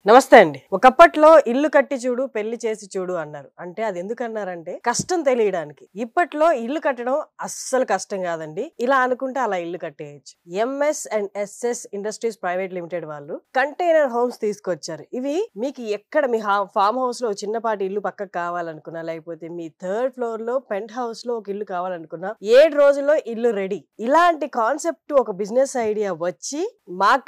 నమస్తే అండి. ఒకప్పట్లో ఇల్లు కట్టి చూడు పెళ్లి చేసి చూడు అన్నారు. అంటే అది ఎందుకు అన్నారంటే కష్టం తెలియడానికి. ఇప్పట్లో ఇల్లు కట్టడం అస్సలు కష్టం కాదండి. ఇలా అనుకుంటే అలా ఇల్లు కట్టేయచ్చు. MS and SS industries private limited వాళ్ళు కంటైనర్ హోమ్స్ తీసుకొచ్చారు. ఇవి మీకు ఎక్కడ మీ ఫామ్ హౌస్ లో చిన్నపాటి ఇల్లు పక్కకు కావాలనుకున్నా, లేకపోతే మీ థర్డ్ ఫ్లోర్ లో పెంట్ హౌస్ లో ఒక ఇల్లు కావాలనుకున్నా 7 రోజుల్లో ఇల్లు రెడీ. ఇలాంటి కాన్సెప్ట్ ఒక బిజినెస్ ఐడియా వచ్చి మాకు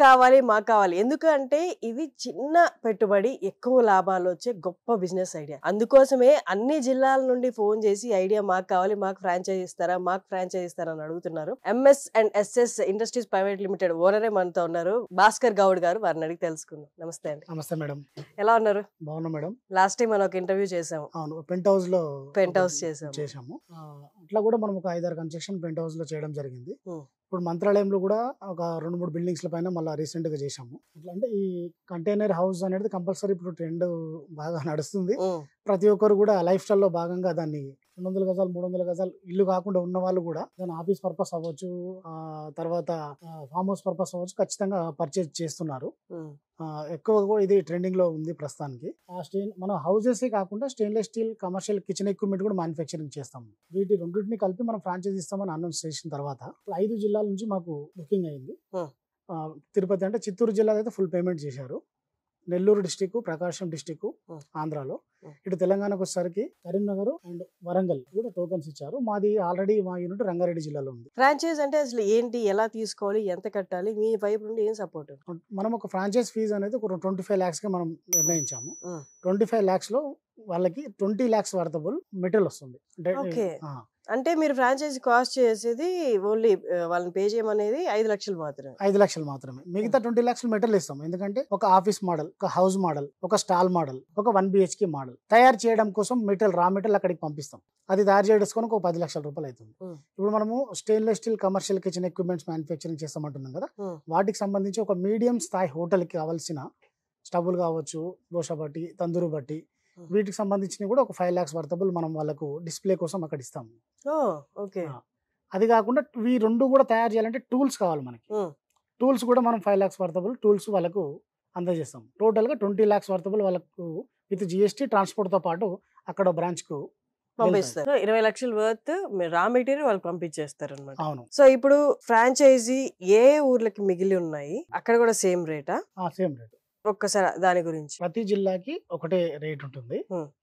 కావాలి ఎందుకంటే ఇది చిన్న పెట్టుబడి ఎక్కువ లాభాలు వచ్చే గొప్ప బిజినెస్ ఐడియా. అందుకోసమే అన్ని జిల్లాల నుండి ఫోన్ చేసి ఐడియా మాకు కావాలి, మాకు ఫ్రాంచైజ్ ఇస్తారా అని అడుగుతున్నారు. MS and SS industries private limited ఓనరే మనతో ఉన్నారు, భాస్కర్ గౌడ్ గారు. వారిని అడిగి తెలుసుకుందాం. నమస్తే అండి. నమస్తే మేడం. ఎలా ఉన్నారు? బాగున్నా మేడం. లాస్ట్ టైం మనం ఒక ఇంటర్వ్యూ చేసాము. అవును, పెంట్ హౌస్ చేసాము. అట్లా కూడా మనం ఒక 5-6 కన్స్ట్రక్షన్ పెంట్ హౌస్ లో చేయడం జరిగింది. ఇప్పుడు మంత్రాలయంలో కూడా ఒక 2-3 బిల్డింగ్స్ పైన మళ్ళీ రీసెంట్ గా చేసాము. అట్లా అంటే ఈ కంటైనర్ హౌస్ అనేది కంపల్సరీ ఇప్పుడు ట్రెండ్ బాగా నడుస్తుంది. ప్రతి ఒక్కరు కూడా లైఫ్ స్టైల్ లో భాగంగా దాన్ని 200 గజాలు 300 గజాలు ఇల్లు కాకుండా ఉన్న వాళ్ళు కూడా దాని ఆఫీస్ పర్పస్ అవ్వచ్చు, తర్వాత ఫామ్ హౌస్ పర్పస్ అవ్వచ్చు, ఖచ్చితంగా పర్చేజ్ చేస్తున్నారు. ఎక్కువగా కూడా ఇది ట్రెండింగ్ లో ఉంది ప్రస్తుతానికి. మన హౌసెస్ కాకుండా stainless steel commercial kitchen equipment కూడా మ్యానుఫ్యాక్చరింగ్ చేస్తాము. వీటి రెండింటిని కలిపి మనం ఫ్రాంచైజ్ ఇస్తామని అనౌన్స్ చేసిన తర్వాత 5 జిల్లాల నుంచి మాకు బుకింగ్ అయింది. తిరుపతి అంటే చిత్తూరు జిల్లాలో అయితే ఫుల్ పేమెంట్ చేశారు. నెల్లూరు డిస్టిక్, ప్రకాశం డిస్టిక్ ఆంధ్రాలో, ఇటు తెలంగాణకు వచ్చేసరికి కరీంనగర్ అండ్ వరంగల్ కూడా టోకన్స్ ఇచ్చారు. మాది ఆల్రెడీ మా యూనిట్ రంగారెడ్డి జిల్లాలో ఉంది. ఫ్రాంచైజ్ అంటే అసలు ఏంటి, ఎలా తీసుకోవాలి, ఎంత కట్టాలి, మీ వైపు నుండి ఏం సపోర్ట్? మనం ఒక ఫ్రాంచైజ్ ఫీజు అనేది ఒక 25 lakhs గా మనం నిర్ణయించాము. 25 lakhs లో వాళ్ళకి 20 lakhs వర్తబుల్ మెటీరియల్ వస్తుంది. అంటే మీరు ఫ్రాంచైజీ కాస్ట్ చేసేది ఓన్లీ వాళ్ళని పే చేయమనేది 5 లక్షలు మాత్రమే. 5 లక్షలు మాత్రమే. మిగతా 20 lakhs మెటీరియల్ ఇస్తాం. ఎందుకంటే ఒక ఆఫీస్ మోడల్, ఒక హౌస్ మోడల్, ఒక స్టాల్ మోడల్, ఒక 1 BHK మోడల్ తయారు చేయడం కోసం రా మెటీరియల్ అక్కడికి పంపిస్తాం. అది తయారు చేయడానికి ఒక 10 లక్షల రూపాయలు అవుతుంది. ఇప్పుడు మనము stainless steel commercial kitchen equipments manufacturing చేస్తామంటున్నాం కదా, వాటికి సంబంధించి ఒక మీడియం స్థాయి హోటల్ కి కావాల్సిన స్టవ్లు కావచ్చు, దోశ బట్టి, తందూరు బట్టి, వీటికి సంబంధించిన కూడా ఒక 5 lakhs వర్తబుల్ మనం వాళ్ళకు డిస్ప్లే కోసం అక్కడ ఇస్తాము. అది కాకుండా ఈ రెండు కూడా తయారు చేయాలంటే టూల్స్ కావాలి మనకి. టూల్స్ కూడా మనం 5 lakhs వర్తబుల్ టూల్స్ వాళ్ళకు అందజేస్తాం. టోటల్ గా 20 lakhs వర్తబుల్ వాళ్ళకు విత్ GST ట్రాన్స్పోర్ట్ తో పాటు అక్కడ బ్రాంచ్ కు పంపిస్తారు. 20 లక్షల వర్త్ రా మెటీరియల్ వాళ్ళకి పంపించేస్తారు అన్నమాట. అవును. సో ఇప్పుడు ఫ్రాంచైజీ ఏ ఊర్లకి మిగిలి ఉన్నాయి, అక్కడ కూడా సేమ్ రేటా? Same rate. ఒక్కసారి దాని గురించి. ప్రతి జిల్లాకి ఒకటే రేట్ ఉంటుంది,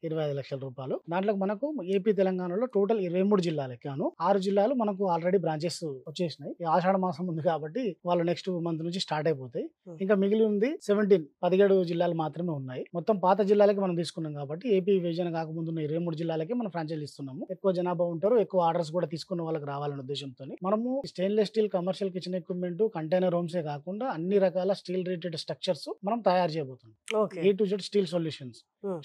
25 లక్షల రూపాయలు. దాంట్లో మనకు ఏపీ తెలంగాణలో టోటల్ 23 జిల్లాలకి గాను 6 జిల్లాలు మనకు ఆల్రెడీ బ్రాంచెస్ వచ్చేసినాయి. ఆషాఢ మాసం ఉంది కాబట్టి వాళ్ళు నెక్స్ట్ మంత్ నుంచి స్టార్ట్ అయిపోతాయి. ఇంకా మిగిలి ఉంది 17 జిల్లాలు మాత్రమే ఉన్నాయి. మొత్తం పాత జిల్లాలకి మనం తీసుకున్నాం కాబట్టి ఏపీ విభజన కాకముందు ఉన్న 23 జిల్లాలకి మనం ఫ్రాంచైజ్ ఇస్తున్నాము. ఎక్కువ జనాభా ఉంటారు, ఎక్కువ ఆర్డర్స్ కూడా తీసుకున్న వాళ్ళకి రావాలనే ఉద్దేశంతో మనము stainless steel commercial kitchen equipment, container హోమ్సే కాకుండా అన్ని రకాల స్టీల్ రిలేటెడ్ స్ట్రక్చర్స్ మనం తయారు చేయబోతున్నాం. A to Z steel solutions.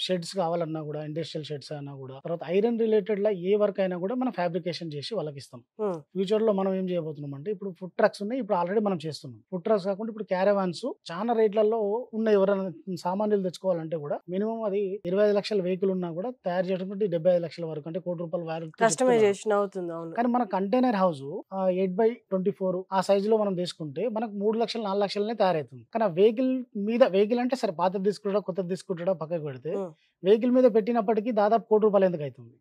Sheds కావాలన్నా కూడా, ఇండస్ట్రియల్ షెడ్స్ అయినా కూడా, తర్వాత ఐరన్ రిలేటెడ్ లా ఏ వర్క్ అయినా కూడా మనం ఫ్యాబ్రికేషన్ చేసి వాళ్ళకి ఇస్తాం. ఫ్యూచర్ లో మనం ఏం చేయబోతున్నాం అంటే, ఇప్పుడు ఫుడ్ ట్రక్స్ ఉన్నాయి, ఇప్పుడు ఆల్రెడీ మనం చేస్తున్నాం. ఫుడ్ ట్రక్స్ కాకుండా ఇప్పుడు క్యారవాన్స్ చాలా రేట్లలో ఉన్న. ఎవరైనా సామాన్యులు తెచ్చుకోవాలంటే కూడా మినిమం అది 25 లక్షల వెహికల్ ఉన్నా కూడా తయారు చేయడానికి 75 లక్షల వరకు, అంటే ₹1,00,00,000 కస్టమైజేషన్ అవుతుంది. కానీ మన కంటైనర్ హౌస్ 8x24 ఆ సైజ్ లో మనం తీసుకుంటే మనకు 3 లక్షలు 4 లక్షలనే తయారవుతుంది. కానీ ఆ వెహికల్ అంటే సరే పాతది తీసుకుంటా కొత్తది తీసుకుంటా పక్కకు పెడితే వెహికల్ మీద పెట్టినప్పటికీ దాదాపు ₹1,00,00,000 ఎందుకు అవుతుంది.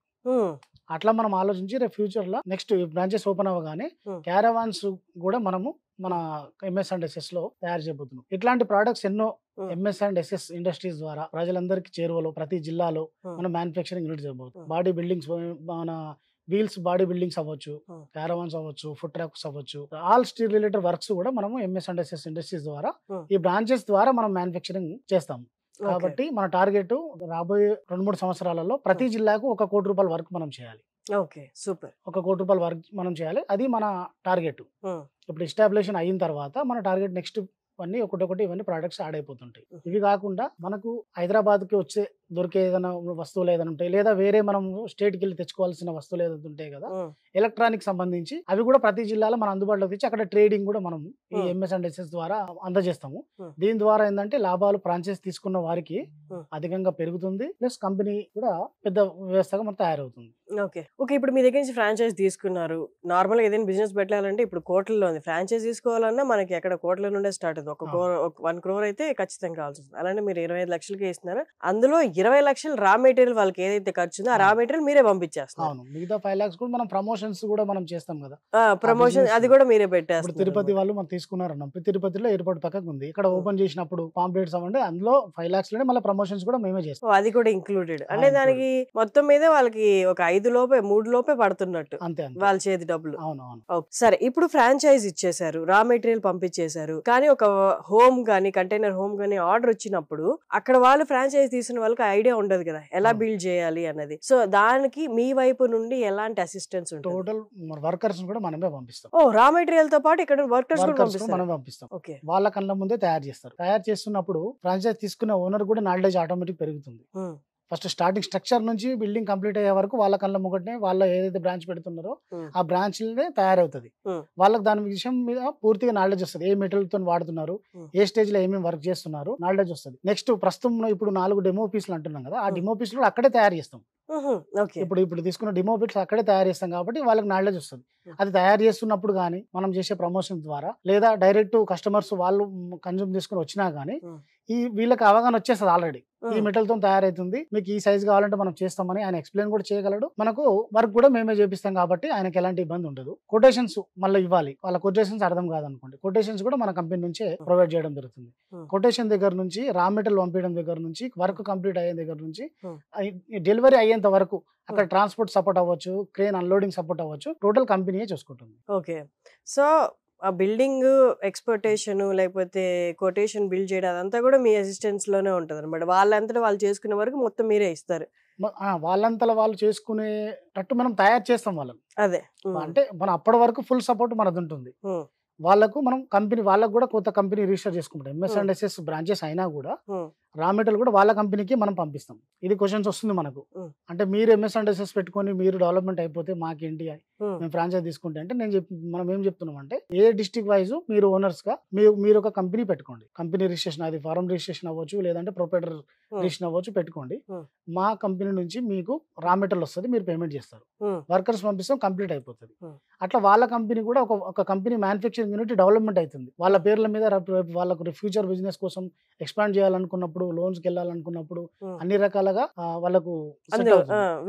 అట్లా మనం ఆలోచించి రేపు ఫ్యూచర్ లో నెక్స్ట్ బ్రాంచెస్ ఓపెన్ అవ్వగానే క్యారవాన్స్ కూడా మనము మన ఎంఎస్ అండ్ ఎస్ఎస్ లో తయారు చేయబోతున్నాం. ఇట్లాంటి ప్రొడక్ట్స్ ఎన్నో ఎంఎస్ అండ్ ఎస్ఎస్ ఇండస్ట్రీస్ ద్వారా ప్రజలందరికీ చేరువలో ప్రతి జిల్లాలో మనం మ్యానుఫ్యాక్చరింగ్ యూనిట్ చేయబోతున్నాం. బాడీ బిల్డింగ్స్, మన వీల్స్ బాడీ బిల్డింగ్స్ అవ్వచ్చు, క్యారవాన్స్ అవ్వచ్చు, ఫుడ్ ట్రక్స్ అవ్వచ్చు, ఆల్ స్టీల్ రిలేటెడ్ వర్క్స్ కూడా మనం ఎంఎస్ అండ్ ఎస్ఎస్ ఇండస్ట్రీస్ ద్వారా ఈ బ్రాంచెస్ ద్వారా మనం మ్యానుఫ్యాక్చరింగ్ చేస్తాం. కాబట్టి మన టార్గెట్ రాబోయే 2-3 సంవత్సరాలలో ప్రతి జిల్లాకు ₹1,00,00,000 వర్క్ మనం చేయాలి. Okay, super. ₹1,00,00,000 వర్క్ మనం చేయాలి. అది మన టార్గెట్. ఇప్పుడు ఎస్టాబ్లిషన్ అయిన తర్వాత మన టార్గెట్ నెక్స్ట్ ఇవన్నీ ఒకటొకటి ఇవన్నీ ప్రొడక్ట్స్ యాడ్ అయిపోతుంటాయి. ఇవి కాకుండా మనకు హైదరాబాద్ కి వచ్చే దొరికే ఏదైనా వస్తువులు ఏదైనా ఉంటాయి, లేదా వేరే మనం స్టేట్కి వెళ్ళి తెచ్చుకోవాల్సిన వస్తువులు ఏదైతే ఉంటాయి కదా, ఎలక్ట్రానిక్ సంబంధించి అవి కూడా ప్రతి జిల్లాలో మనం అందుబాటులో తెచ్చి అక్కడ ట్రేడింగ్ కూడా మనం ఈ MS&SS ద్వారా అందజేస్తాము. దీని ద్వారా ఏంటంటే లాభాలు ఫ్రాంచైజ్ తీసుకున్న వారికి అధికంగా పెరుగుతుంది, ప్లస్ కంపెనీ కూడా పెద్ద వ్యవస్థగా మనం తయారవుతుంది. Okay okay. ఇప్పుడు మీ దగ్గర నుంచి ఫ్రాంచైజ్ తీసుకున్నారు. నార్మల్గా ఏదైనా బిజినెస్ పెట్టాలంటే ఇప్పుడు కోట్లలో ఉంది. ఫ్రాంచైజ్ తీసుకోవాలన్నా మనకి ఎక్కడ కోట్ల నుండే స్టార్ట్ అవుతుంది. 1 crore అయితే ఖచ్చితంగా కావాల్సి వస్తుంది. అలానే మీరు 25 లక్షలకి ఇస్తున్నారు. అందులో 20 లక్షలు రా మెటీరియల్ వాళ్ళకి ఏదైతే ఖర్చు ఉందో ఆ రా మెటీరియల్ మీరే పంపించేస్తారు. అవును, మిగతా 5 lakhs కూడా మనం ప్రమోషన్స్ కూడా మనం చేస్తాం కదా. ప్రమోషన్ అది కూడా మీరే ఇప్పుడు పెట్టేస్తారు. తిరుపతి వాళ్ళు మనం తీసుకున్నారన్నాం, తిరుపతిలో ఎయిర్పోర్ట్ పక్కకు ఉంది, ఇక్కడ ఓపెన్ చేసినప్పుడు పాంప్లెట్స్ అవ్వండి, అందులో 5 lakhs లోనే మళ్ళీ ప్రమోషన్స్ కూడా మేమే చేస్తాం. అది కూడా ఇంక్లూడెడ్ అంటే దానికి మొత్తం మీద వాళ్ళకి ఒక 5 లోపే 3 లోపే పడుతున్నట్టు అంతే వాళ్ళ చేతి డబ్బులు. అవును అవును. సరే, ఇప్పుడు ఫ్రాంచైజ్ ఇచ్చేసారు, రా మెటీరియల్ పంపించేశారు, కానీ ఒక హోమ్ గానీ కంటైనర్ హోమ్ గానీ ఆర్డర్ వచ్చినప్పుడు అక్కడ వాళ్ళు ఫ్రాంచైజ్ తీసుకున్న వాళ్ళకి ఐడియా ఉండదు కదా ఎలా బిల్డ్ చేయాలి అన్నది. సో దానికి మీ వైపు నుండి ఎలాంటి అసిస్టెన్స్ ఉంటుంది? టోటల్ వర్కర్స్ కూడా మనమే పంపిస్తాం. రా మెటీరియల్ తో పాటు ఇక్కడ వర్కర్స్ మనం పంపిస్తాం. ఓకే. వాళ్ళ కళ్ళ ముందే తయారు చేస్తారు. తయారు చేస్తున్నప్పుడు ఫ్రాంచైజ్ తీసుకున్న ఓనర్ కూడా నాలెడ్జ్ ఆటోమేటిక్ పెరుగుతుంది. ఫస్ట్ స్టార్టింగ్ స్ట్రక్చర్ నుంచి బిల్డింగ్ కంప్లీట్ అయ్యే వరకు వాళ్ళ కళ్ళ ముగ్గటనే వాళ్ళ ఏదైతే బ్రాంచ్ పెడుతున్నారో ఆ బ్రాంచ్ తయారవుతుంది. వాళ్ళకి దాని విషయం మీద పూర్తిగా నాలెడ్జ్ వస్తుంది. ఏ మెటీరియల్ తో వాడుతున్నారు, ఏ స్టేజ్ లో ఏమేమి వర్క్ చేస్తున్నారు, నాలెడ్జ్ వస్తుంది. నెక్స్ట్ ప్రస్తుతం ఇప్పుడు 4 డెమో పీసులు అంటున్నాం కదా, ఆ డెమో పీసులు అక్కడే తయారు చేస్తాం. ఇప్పుడు తీసుకున్న డెమో పీసులు అక్కడే తయారు చేస్తాం కాబట్టి వాళ్ళకి నాలెడ్జ్ వస్తుంది. అది తయారు చేస్తున్నప్పుడు కానీ మనం చేసే ప్రమోషన్ ద్వారా, లేదా డైరెక్ట్ కస్టమర్స్ వాళ్ళు కన్జ్యూమ్ చేసుకుని వచ్చినా గానీ వీళ్ళకి అవగాహన వచ్చేస్తుంది. ఆల్రెడీ ఈ మెటల్ తో తయారైతుంది, మీకు ఈ సైజ్ కావాలంటే మనం చేస్తామని ఆయన ఎక్స్ప్లెయిన్ కూడా చేయగలడు. మనకు వర్క్ కూడా మేమే చేపిస్తాం కాబట్టి ఆయనకి ఎలాంటి ఇబ్బంది ఉండదు. కొటేషన్స్ మళ్ళీ ఇవ్వాలి, వాళ్ళ కొటేషన్స్ అర్థం కాదనుకోండి, కొటేషన్స్ కూడా మన కంపెనీ నుంచే ప్రొవైడ్ చేయడం జరుగుతుంది. కొటేషన్ దగ్గర నుంచి, రా మెటీరియల్ పంపించడం దగ్గర నుంచి, వర్క్ కంప్లీట్ అయ్యే దగ్గర నుంచి, డెలివరీ అయ్యేంత వరకు అక్కడ ట్రాన్స్పోర్ట్ సపోర్ట్ అవ్వచ్చు, క్రేన్ అన్లోడింగ్ సపోర్ట్ అవ్వచ్చు, టోటల్ కంపెనీయే చూసుకుంటుంది. ఓకే. సో ఆ బిల్డింగ్ ఎక్స్‌పోర్టేషన్ లేకపోతే కొటేషన్ బిల్డ్ చేయడం అదంతా కూడా మీ అసిస్టెన్స్ లోనే ఉంటది అనమాట. వాళ్ళంతటా వాళ్ళు చేసుకునే వరకు మొత్తం మీరే ఇస్తారు. వాళ్ళంతలో వాళ్ళు చేసుకునేటట్టు మనం తయారు చేస్తాం వాళ్ళని. అదే అంటే మనం అప్పటి వరకు ఫుల్ సపోర్ట్ మనది ఉంటుంది. వాళ్ళకు మనం కంపెనీ వాళ్ళకు కూడా కొత్త కంపెనీ రిజిస్టర్ చేసుకుంటాం. MS&SS బ్రాంచెస్ అయినా కూడా రా మెటీరియల్ కూడా వాళ్ళ కంపెనీకి మనం పంపిస్తాం. ఇది క్వశ్చన్స్ వస్తుంది మనకు, అంటే మీరు MS&SS పెట్టుకొని మీరు డెవలప్మెంట్ అయిపోతే మాకేంటి, మేము ఫ్రాంచైజ్ తీసుకుంటే అంటే మనం ఏం చెప్తున్నాం అంటే, ఏ డిస్ట్రిక్ట్ వైజ్ మీరు ఓనర్స్ గా మీరు ఒక కంపెనీ పెట్టుకోండి. కంపెనీ రిజిస్ట్రేషన్, అది ఫారం రిజిస్ట్రేషన్ అవ్వచ్చు, లేదంటే ప్రొపరేటర్ రిజిస్ట్రేషన్ అవ్వచ్చు, పెట్టుకోండి. మా కంపెనీ నుంచి మీకు రా మెటీరియల్ వస్తుంది, మీరు పేమెంట్ చేస్తారు, వర్కర్స్ పంపిస్తాం, కంప్లీట్ అయిపోతుంది. అట్లా వాళ్ళ కంపెనీ కూడా ఒక కంపెనీ మ్యానుఫ్యాక్చరింగ్ యూనిట్ డెవలప్మెంట్ అవుతుంది. వాళ్ళ పేర్ల మీద వాళ్ళకు ఫ్యూచర్ బిజినెస్ కోసం ఎక్స్పాండ్ చేయాలనుకున్నప్పుడు, లోన్స్ కి వెళ్ళాలనుకున్నప్పుడు అన్ని రకాలుగా వాళ్ళకు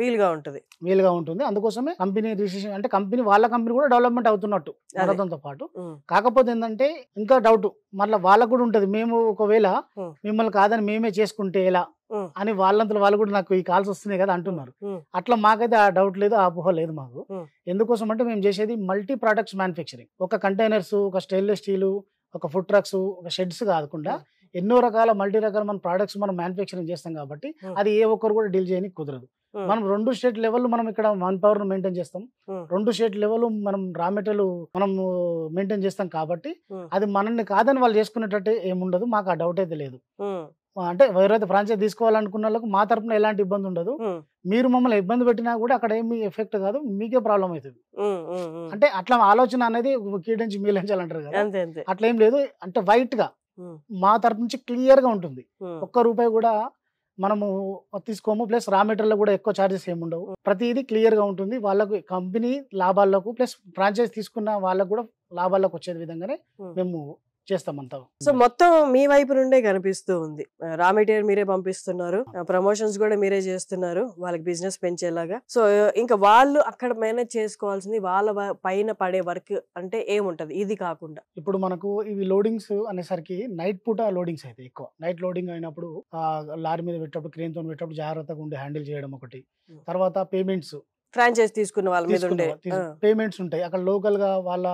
వీలుగా ఉంటుంది. అందుకోసమే కంపెనీ రిజిస్ట్రేషన్ అంటే వాళ్ళ కంపెనీ కూడా డెవలప్మెంట్ అవుతున్నట్టు మనతో పాటు. కాకపోతే ఏంటంటే ఇంకా డౌట్ మళ్ళీ వాళ్ళకు కూడా ఉంటది, మేము ఒకవేళ మిమ్మల్ని కాదని మేమే చేసుకుంటే ఎలా అని వాళ్ళంతా వాళ్ళు కూడా నాకు ఈ కాల్స్ వస్తున్నాయి కదా అంటున్నారు. అట్లా మాకైతే ఆ డౌట్ లేదు, ఆ అపోహ లేదు మాకు. ఎందుకోసం అంటే మేము చేసేది మల్టీ ప్రొడక్ట్స్ మ్యానుఫ్యాక్చరింగ్. ఒక కంటైనర్స్, ఒక స్టెయిన్లెస్ స్టీల్, ఒక ఫుడ్ ట్రక్స్, ఒక షెడ్స్ కాకుండా ఎన్నో రకాల మల్టీ రకాల మన ప్రొడక్ట్స్ మనం మ్యానుఫ్యాక్చరింగ్ చేస్తాం కాబట్టి అది ఏ ఒక్కరు కూడా డీల్ చేయడానికి కుదరదు. మనం 2 స్టేట్ లెవెల్ మనం ఇక్కడ మన్ పవర్ మెయింటైన్ చేస్తాం, 2 స్టేట్ లెవెల్ మనం రా మెటీరియల్ మనం మెయింటైన్ చేస్తాం కాబట్టి అది మనల్ని కాదని వాళ్ళు చేసుకునేటట్టు ఏముండదు. మాకు ఆ డౌట్ అయితే లేదు. అంటే ఎవరైతే ఫ్రాంచైజ్ తీసుకోవాలనుకున్న వాళ్ళకు మా తరపున ఎలాంటి ఇబ్బంది ఉండదు. మీరు మమ్మల్ని ఇబ్బంది పెట్టినా కూడా అక్కడ ఏమి ఎఫెక్ట్ కాదు, మీకే ప్రాబ్లం అవుతుంది. అంటే అట్లా ఆలోచన అనేది కీడించి మీలించాలంటారు కదా, అట్లా ఏం లేదు. అంటే వైట్ గా మా తరపు నుంచి క్లియర్ గా ఉంటుంది. ₹1 కూడా మనము తీసుకోము, ప్లస్ రా మెటీరియల్ కూడా ఎక్కువ చార్జెస్ ఏమి ఉండవు. ప్రతిదీ క్లియర్ గా ఉంటుంది. వాళ్ళకు కంపెనీ లాభాలకు ప్లస్ ఫ్రాంచైజ్ తీసుకున్న వాళ్ళకు కూడా లాభాలకు వచ్చే విధంగానే మేము చేస్తామంతా. సో మొత్తం మీ వైపు నుండే కనిపిస్తూ ఉంది. రా మెటీరియల్ మీరే పంపిస్తున్నారు, ప్రమోషన్స్ కూడా మీరే చేస్తున్నారు వాళ్ళకి బిజినెస్ పెంచేలాగా. సో ఇంకా వాళ్ళు అక్కడ మేనేజ్ చేసుకోవాల్సింది వాళ్ళ పైన పడే వర్క్ అంటే ఏముంటది ఇది కాకుండా? ఇప్పుడు మనకు ఇవి లోడింగ్స్ అనేసరికి నైట్ పూట లోడింగ్స్ అయితే ఎక్కువ. నైట్ లోడింగ్ అయినప్పుడు లారీ మీద పెట్టేటప్పుడు, క్రేన్ తో పెట్టేటప్పుడు జాగ్రత్తగా ఉండి హ్యాండిల్ చేయడం ఒకటి. తర్వాత పేమెంట్స్, ఫ్రాంచైజ్ తీసుకున్న వాళ్ళ మీద పేమెంట్స్ ఉంటాయి. అక్కడ లోకల్ గా వాళ్ళ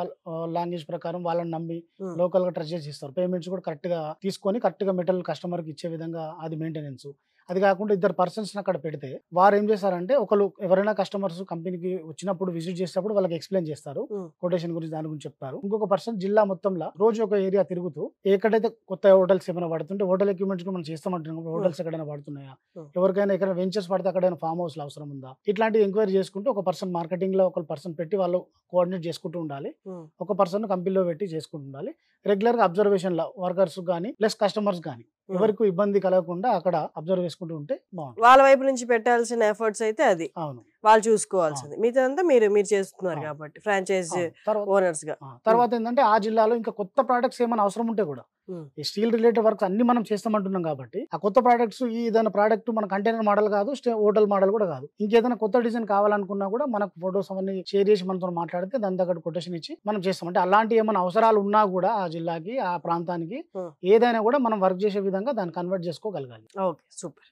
లాంగ్వేజ్ ప్రకారం వాళ్ళని నమ్మి లోకల్ గా ట్రస్ట్ చేసి ఇస్తారు. పేమెంట్స్ కూడా కరెక్ట్ గా తీసుకొని కరెక్ట్ గా మెటీరియల్ కస్టమర్ కి ఇచ్చే విధంగా అది మెయింటెనెన్స్. అది కాకుండా ఇద్దరు పర్సన్స్ అక్కడ పెడితే వారు ఏం చేస్తారంటే ఒకరు ఎవరైనా కస్టమర్స్ కంపెనీకి వచ్చినప్పుడు విజిట్ చేసేటప్పుడు వాళ్ళకి ఎక్స్ప్లెయిన్ చేస్తారు, కొటేషన్ గురించి దాని గురించి చెప్తారు. ఇంకొక పర్సన్ జిల్లా మొత్తంలో రోజు ఒక ఏరియా తిరుగుతూ ఎక్కడైతే కొత్త హోటల్స్ ఏమైనా పడుతుంటే హోటల్ ఎక్విప్మెంట్స్ మనం చేస్తామంటున్నాం, హోటల్స్ ఎక్కడైనా పడుతున్నాయా, ఎవరికైనా ఎక్కడ వెంచర్స్ పడితే అక్కడైనా ఫామ్ హౌస్ అవసరం ఉందా, ఇట్లాంటి ఎంక్వైరీ చేసుకుంటూ ఒక పర్సన్ మార్కెటింగ్ లో ఒక పర్సన్ పెట్టి వాళ్ళు కోఆర్డినేట్ చేసుకుంటూ ఉండాలి, ఒక పర్సన్ కంపెనీలో పెట్టి చేసుకుంటూ ఉండాలి. రెగ్యులర్ గా అబ్జర్వేషన్ లో వర్కర్స్ కానీ ప్లస్ కస్టమర్స్ కానీ ఎవరికి ఇబ్బంది కలగకుండా అక్కడ అబ్జర్వ్ చేసుకుంటూ ఉంటే బాగుంటుంది. వాళ్ళ వైపు నుంచి పెట్టాల్సిన ఎఫర్ట్స్ అయితే అది అవును, వాళ్ళు చూసుకోవాల్సింది. మిగతాదంతా మీరు చేస్తున్నారు కాబట్టి ఫ్రాంచైజ్ ఓనర్స్ గా. తర్వాత ఏంటంటే ఆ జిల్లాలో ఇంకా కొత్త ప్రోడక్ట్స్ ఏమైనా అవసరం ఉంటే కూడా ఈ స్టీల్ రిలేటెడ్ వర్క్స్ అన్ని మనం చేస్తామంటున్నాం కాబట్టి ఆ కొత్త ప్రోడక్ట్స్ ఈ ఏదైనా ప్రోడక్ట్ మన కంటైనర్ మోడల్ కాదు, హోటల్ మోడల్ కూడా కాదు, ఇంకేదైనా కొత్త డిజైన్ కావాలనుకున్నా కూడా మనకు ఫొటోస్ అవన్నీ షేర్ చేసి మనతో మాట్లాడితే దాని దగ్గర కొటేషన్ ఇచ్చి మనం చేస్తాం. అంటే అలాంటి ఏమైనా అవసరాలు ఉన్నా కూడా ఆ జిల్లాకి ఆ ప్రాంతానికి ఏదైనా కూడా మనం వర్క్ చేసే విధంగా దాన్ని కన్వర్ట్ చేసుకోగలగాలి. Okay, super.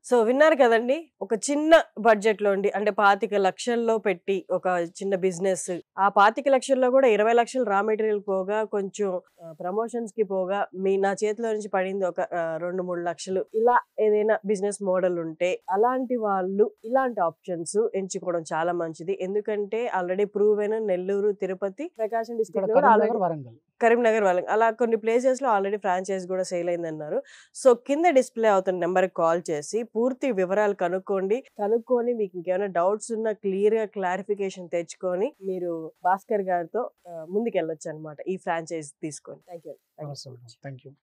సో విన్నారు కదండి, ఒక చిన్న బడ్జెట్ లో ఉండి అంటే 25 లక్షల్లో పెట్టి ఒక చిన్న బిజినెస్, ఆ 25 లక్షల్లో కూడా 20 లక్షలు రా మెటీరియల్ పోగా కొంచెం ప్రమోషన్స్ కి పోగా నా చేతిలో నుంచి పడింది ఒక 2-3 లక్షలు. ఇలా ఏదైనా బిజినెస్ మోడల్ ఉంటే అలాంటి వాళ్ళు ఇలాంటి ఆప్షన్స్ ఎంచుకోవడం చాలా మంచిది. ఎందుకంటే ఆల్రెడీ ప్రూవ్ అయిన నెల్లూరు, తిరుపతి, ప్రకాశం డిస్ట్రిక్ట్ కరీంనగర్, వాళ్ళకి అలా కొన్ని ప్లేసెస్ లో ఆల్రెడీ ఫ్రాంచైజ్ కూడా సేల్ అయిందన్నారు. సో కింద డిస్ప్లే అవుతున్న నెంబర్ కాల్ చేసి పూర్తి వివరాలు కనుక్కొని మీకు ఇంకేమైనా డౌట్స్ ఉన్నా క్లియర్ గా క్లారిఫికేషన్ తెచ్చుకొని మీరు భాస్కర్ గారితో ముందుకెళ్ళొచ్చు అనమాట ఈ ఫ్రాంచైజ్ తీసుకొని. Thank you.